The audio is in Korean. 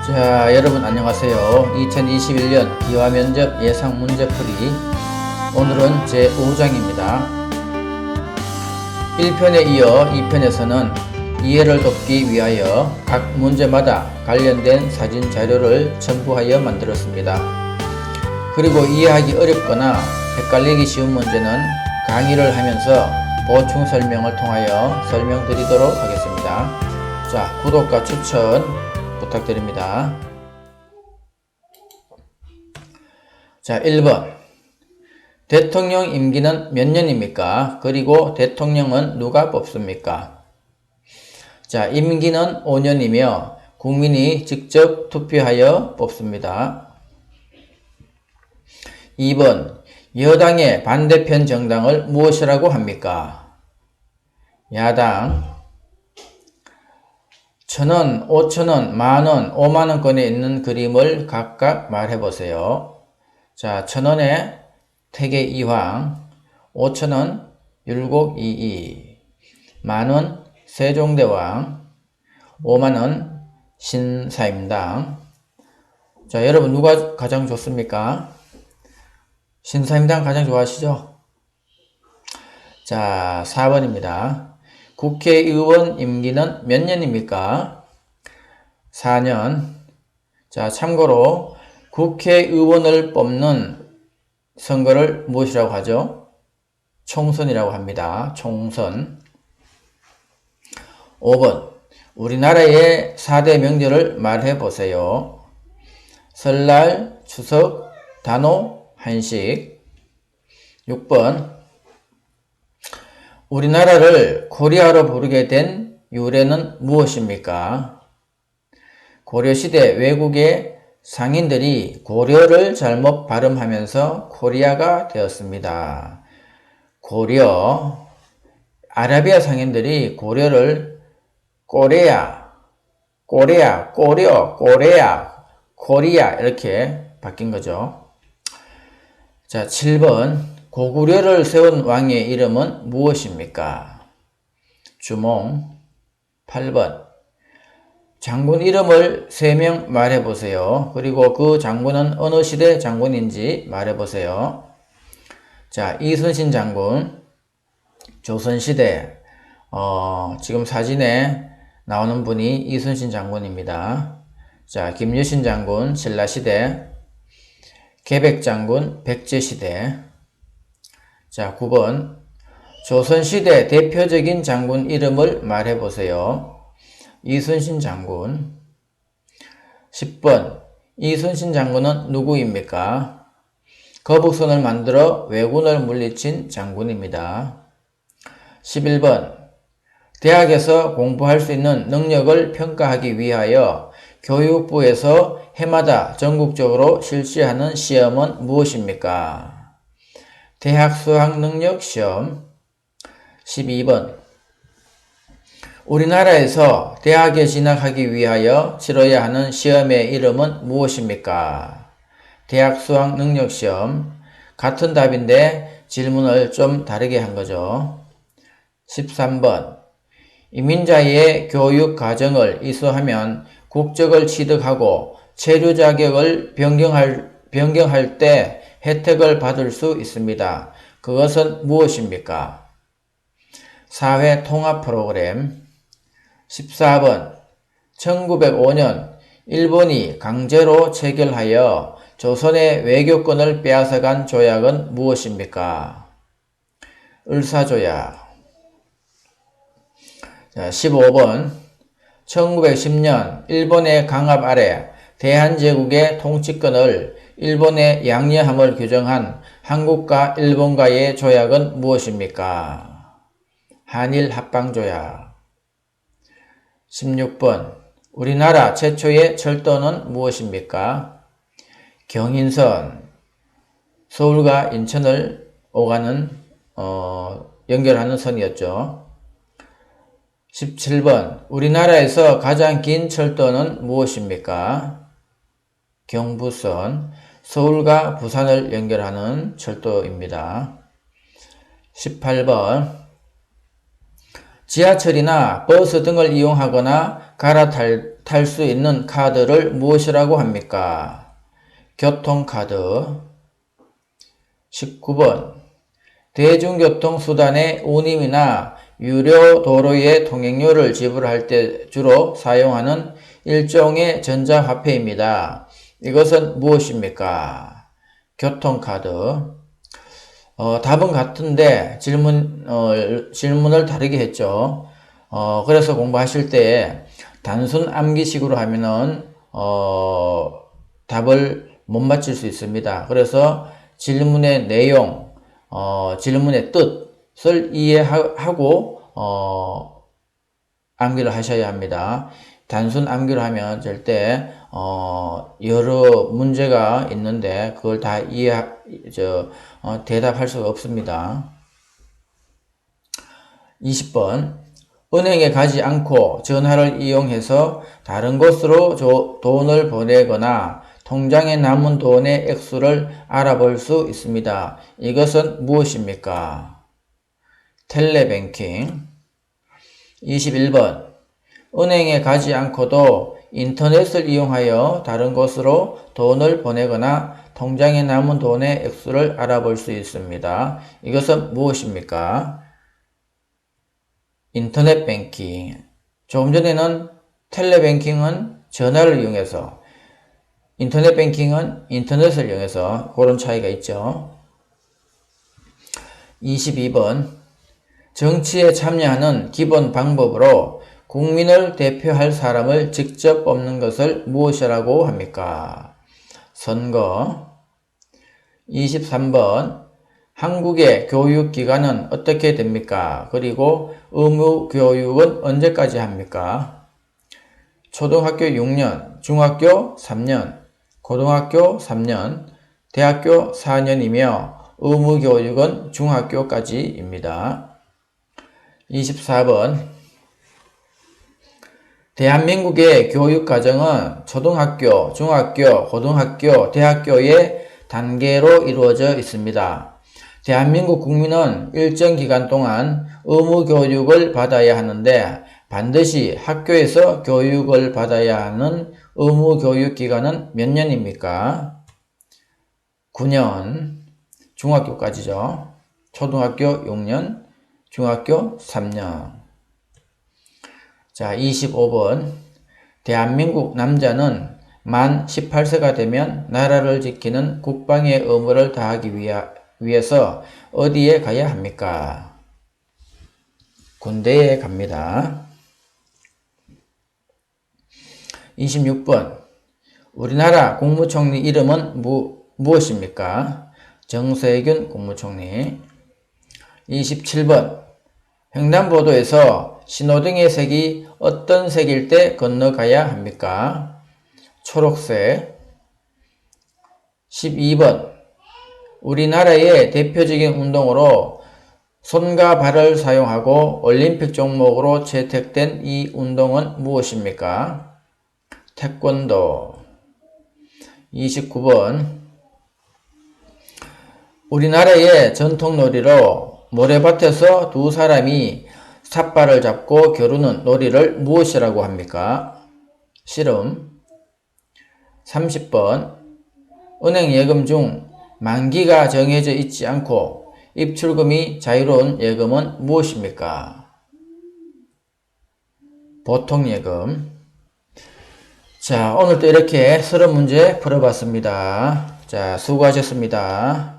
자, 여러분 안녕하세요. 2021년 이화면접 예상 문제풀이, 오늘은 제5장입니다. 1편에 이어 2편에서는 이해를 돕기 위하여 각 문제마다 관련된 사진 자료를 첨부하여 만들었습니다. 그리고 이해하기 어렵거나 헷갈리기 쉬운 문제는 강의를 하면서 보충 설명을 통하여 설명드리도록 하겠습니다. 자, 구독과 추천 부탁드립니다. 자, 1번. 대통령 임기는 몇 년입니까? 그리고 대통령은 누가 뽑습니까? 자, 임기는 5년이며 국민이 직접 투표하여 뽑습니다. 2번. 여당의 반대편 정당을 무엇이라고 합니까? 야당. 1,000원, 5,000원, 만원, 5만원권에 있는 그림을 각각 말해보세요. 자, 1,000원에 태계 이황, 5,000원 율곡이이, 만원 세종대왕, 5만원 신사임당. 자, 여러분 누가 가장 좋습니까? 신사임당 가장 좋아하시죠? 자, 4번입니다. 국회의원 임기는 몇 년입니까? 4년. 자, 참고로 국회의원을 뽑는 선거를 무엇이라고 하죠? 총선이라고 합니다. 총선. 5번. 우리나라의 4대 명절을 말해 보세요. 설날, 추석, 단오, 한식. 6번. 우리나라를 코리아로 부르게 된 유래는 무엇입니까? 고려시대 외국의 상인들이 고려를 잘못 발음하면서 코리아가 되었습니다. 고려, 아라비아 상인들이 고려를 꼬레아, 꼬레아, 꼬려, 꼬레아, 코리아 이렇게 바뀐 거죠. 자, 7번. 고구려를 세운 왕의 이름은 무엇입니까? 주몽. 8번. 장군 이름을 3명 말해보세요. 그리고 그 장군은 어느 시대 장군인지 말해보세요. 자, 이순신 장군, 조선시대, 지금 사진에 나오는 분이 이순신 장군입니다. 자, 김유신 장군, 신라시대, 계백 장군, 백제시대. 자, 9번. 조선시대 대표적인 장군 이름을 말해보세요. 이순신 장군. 10번. 이순신 장군은 누구입니까? 거북선을 만들어 왜군을 물리친 장군입니다. 11번. 대학에서 공부할 수 있는 능력을 평가하기 위하여 교육부에서 해마다 전국적으로 실시하는 시험은 무엇입니까? 대학 수학능력 시험. 12번. 우리나라에서 대학에 진학하기 위하여 치러야 하는 시험의 이름은 무엇입니까? 대학 수학능력 시험. 같은 답인데 질문을 좀 다르게 한 거죠. 13번. 이민자의 교육 과정을 이수하면 국적을 취득하고 체류 자격을 변경할 때 혜택을 받을 수 있습니다. 그것은 무엇입니까? 사회 통합 프로그램. 14번. 1905년 일본이 강제로 체결하여 조선의 외교권을 빼앗아간 조약은 무엇입니까? 을사조약. 자, 15번. 1910년 일본의 강압 아래 대한제국의 통치권을 일본의 양려함을 규정한 한국과 일본과의 조약은 무엇입니까? 한일합방조약. 16번. 우리나라 최초의 철도는 무엇입니까? 경인선. 서울과 인천을 연결하는 선이었죠. 17번. 우리나라에서 가장 긴 철도는 무엇입니까? 경부선. 서울과 부산을 연결하는 철도입니다. 18번. 지하철이나 버스 등을 이용하거나 갈아탈 탈 수 있는 카드를 무엇이라고 합니까? 교통카드. 19번. 대중교통수단의 운임이나 유료 도로의 통행료를 지불할 때 주로 사용하는 일종의 전자화폐입니다. 이것은 무엇입니까? 교통카드. 답은 같은데 질문을 다르게 했죠. 그래서 공부하실 때 단순 암기식으로 하면은 답을 못 맞힐 수 있습니다. 그래서 질문의 내용, 질문의 뜻을 이해하고 암기를 하셔야 합니다. 단순 암기를 하면 절대 여러 문제가 있는데 그걸 다 대답할 수가 없습니다. 20번. 은행에 가지 않고 전화를 이용해서 다른 곳으로 돈을 보내거나 통장에 남은 돈의 액수를 알아볼 수 있습니다. 이것은 무엇입니까? 텔레뱅킹. 21번. 은행에 가지 않고도 인터넷을 이용하여 다른 곳으로 돈을 보내거나 통장에 남은 돈의 액수를 알아볼 수 있습니다. 이것은 무엇입니까? 인터넷 뱅킹. 조금 전에는 텔레뱅킹은 전화를 이용해서, 인터넷 뱅킹은 인터넷을 이용해서 그런 차이가 있죠. 22번. 정치에 참여하는 기본 방법으로 국민을 대표할 사람을 직접 뽑는 것을 무엇이라고 합니까? 선거. 23번. 한국의 교육기간은 어떻게 됩니까? 그리고 의무교육은 언제까지 합니까? 초등학교 6년, 중학교 3년, 고등학교 3년, 대학교 4년이며 의무교육은 중학교까지입니다. 24번. 대한민국의 교육과정은 초등학교, 중학교, 고등학교, 대학교의 단계로 이루어져 있습니다. 대한민국 국민은 일정 기간 동안 의무교육을 받아야 하는데 반드시 학교에서 교육을 받아야 하는 의무교육 기간은 몇 년입니까? 9년, 중학교까지죠. 초등학교 6년, 중학교 3년. 자, 25번. 대한민국 남자는 만 18세가 되면 나라를 지키는 국방의 의무를 다하기 위해서 어디에 가야 합니까? 군대에 갑니다. 26번. 우리나라 국무총리 이름은 무엇입니까? 정세균 국무총리. 27번. 횡단보도에서 신호등의 색이 어떤 색일 때 건너가야 합니까? 초록색. 12번. 우리나라의 대표적인 운동으로 손과 발을 사용하고 올림픽 종목으로 채택된 이 운동은 무엇입니까? 태권도. 29번. 우리나라의 전통놀이로 모래밭에서 두 사람이 삿발을 잡고 겨루는 놀이를 무엇이라고 합니까? 씨름. 30번. 은행 예금 중 만기가 정해져 있지 않고 입출금이 자유로운 예금은 무엇입니까? 보통예금. 자, 오늘도 이렇게 30문제 풀어봤습니다. 자, 수고하셨습니다.